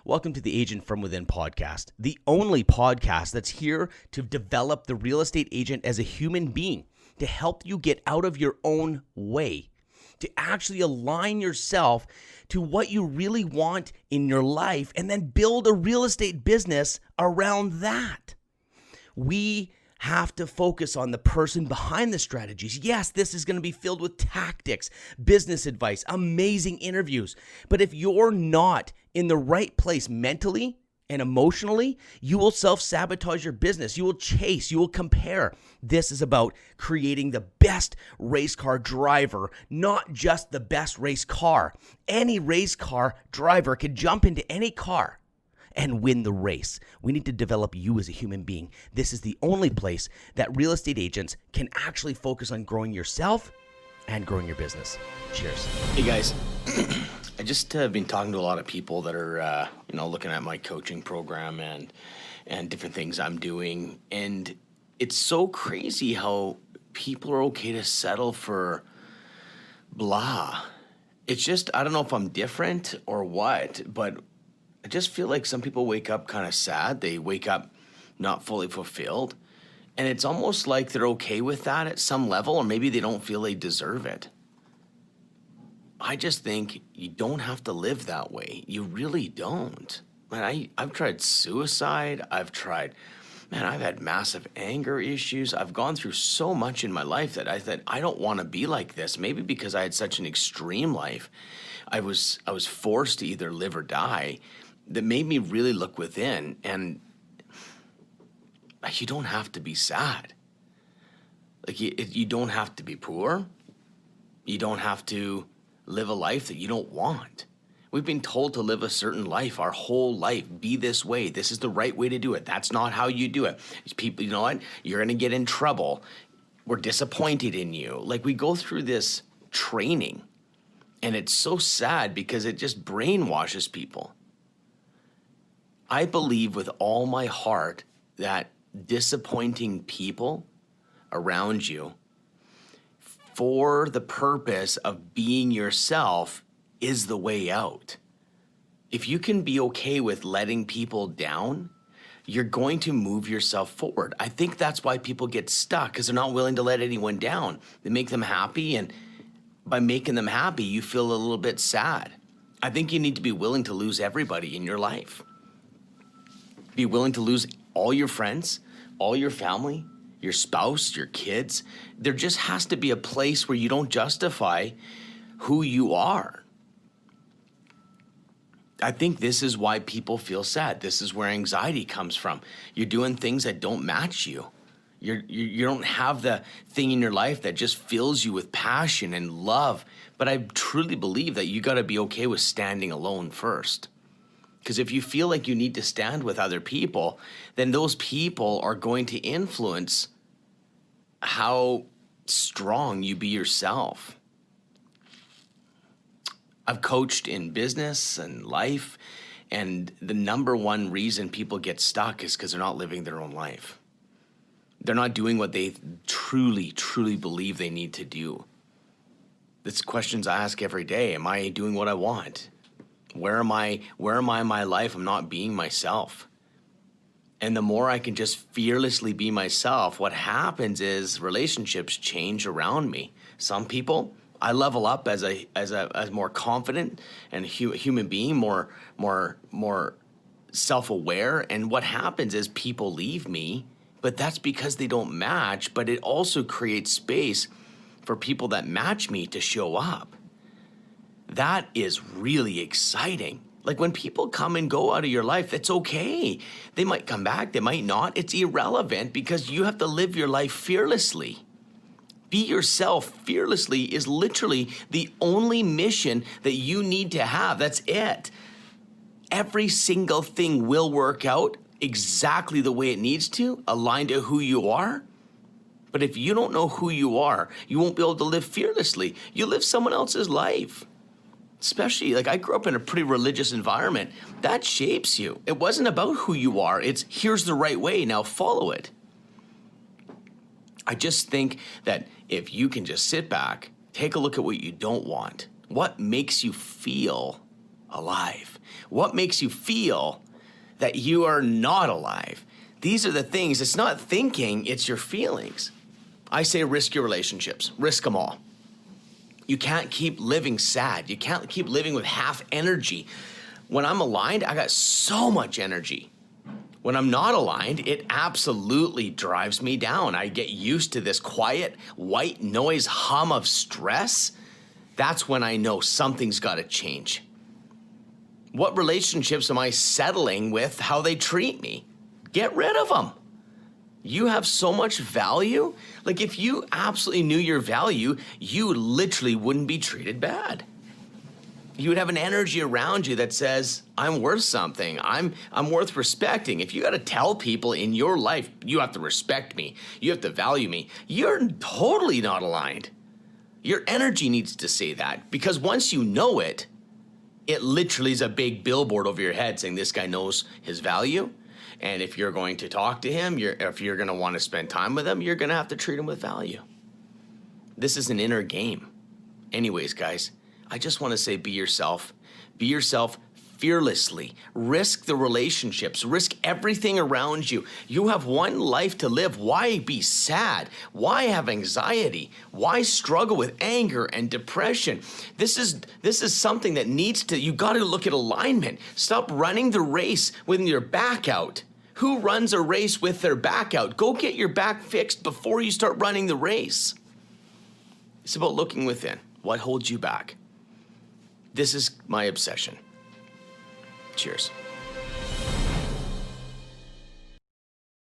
Welcome to the Agent from Within podcast, the only podcast that's here to develop the real estate agent as a human being, to help you get out of your own way, to actually align yourself to what you really want in your life and then build a real estate business around that. We have to focus on the person behind the strategies. Yes, this is going to be filled with tactics, business advice, amazing interviews. But if you're not in the right place mentally and emotionally, you will self-sabotage your business. You will chase, you will compare. This is about creating the best race car driver, not just the best race car. Any race car driver can jump into any car and win the race. We need to develop you as a human being. This is the only place that real estate agents can actually focus on growing yourself and growing your business. Cheers. Hey guys, I just have been talking to a lot of people that are, looking at my coaching program and different things I'm doing. And it's so crazy how people are okay to settle for blah. It's just, I don't know if I'm different or what, but I just feel like some people wake up kind of sad. They wake up not fully fulfilled. And it's almost like they're okay with that at some level, or maybe they don't feel they deserve it. I just think you don't have to live that way. You really don't. Man, I've tried suicide. I've had massive anger issues. I've gone through so much in my life that I thought, I don't want to be like this. Maybe because I had such an extreme life. I was forced to either live or die. That made me really look within, and you don't have to be sad. Like you don't have to be poor. You don't have to live a life that you don't want. We've been told to live a certain life our whole life. Be this way. This is the right way to do it. That's not how you do it. These people, you know what? You're going to get in trouble. We're disappointed in you. Like, we go through this training, and it's so sad because it just brainwashes people. I believe with all my heart that disappointing people around you for the purpose of being yourself is the way out. If you can be okay with letting people down, you're going to move yourself forward. I think that's why people get stuck, because they're not willing to let anyone down. They make them happy, and by making them happy, you feel a little bit sad. I think you need to be willing to lose everybody in your life. Be willing to lose all your friends, all your family, your spouse, your kids. There just has to be a place where you don't justify who you are. I think this is why people feel sad. This is where anxiety comes from. You're doing things that don't match you. You don't have the thing in your life that just fills you with passion and love. But I truly believe that you got to be okay with standing alone first. Because if you feel like you need to stand with other people, then those people are going to influence how strong you be yourself. I've coached in business and life, and the number one reason people get stuck is because they're not living their own life. They're not doing what they truly, truly believe they need to do. That's questions I ask every day. Am I doing what I want? Where am I in my life? I'm not being myself. And the more I can just fearlessly be myself, what happens is relationships change around me. Some people, I level up as more confident and human being, more self-aware. And what happens is people leave me, but that's because they don't match. But it also creates space for people that match me to show up. That is really exciting. Like, when people come and go out of your life, that's okay. They might come back, they might not. It's irrelevant, because you have to live your life fearlessly. Be yourself fearlessly is literally the only mission that you need to have. That's it. Every single thing will work out exactly the way it needs to, aligned to who you are. But if you don't know who you are, you won't be able to live fearlessly. You live someone else's life. Especially, like, I grew up in a pretty religious environment. That shapes you. It wasn't about who you are. It's, here's the right way, now follow it. I just think that if you can just sit back, take a look at what you don't want, what makes you feel alive, What makes you feel that you are not alive? These are the things. It's not thinking, it's your feelings. I say risk your relationships. Risk them all. You can't keep living sad. You can't keep living with half energy. When I'm aligned, I got so much energy. When I'm not aligned, it absolutely drives me down. I get used to this quiet, white noise hum of stress. That's when I know something's got to change. What relationships am I settling with how they treat me? Get rid of them. You have so much value. Like if you absolutely knew your value, you literally wouldn't be treated bad. You would have an energy around you that says, I'm worth something. I'm worth respecting. If you got to tell people in your life, you have to respect me, you have to value me, you're totally not aligned. Your energy needs to say that, because once you know it, it literally is a big billboard over your head saying this guy knows his value. And if you're going to talk to him, if you're going to want to spend time with him, you're going to have to treat him with value. This is an inner game. Anyways, guys, I just want to say be yourself. Be yourself fearlessly. Risk the relationships. Risk everything around you. You have one life to live. Why be sad? Why have anxiety? Why struggle with anger and depression? This is something that needs to, you got to look at alignment. Stop running the race with your back out. Who runs a race with their back out? Go get your back fixed before you start running the race. It's about looking within. What holds you back? This is my obsession. Cheers.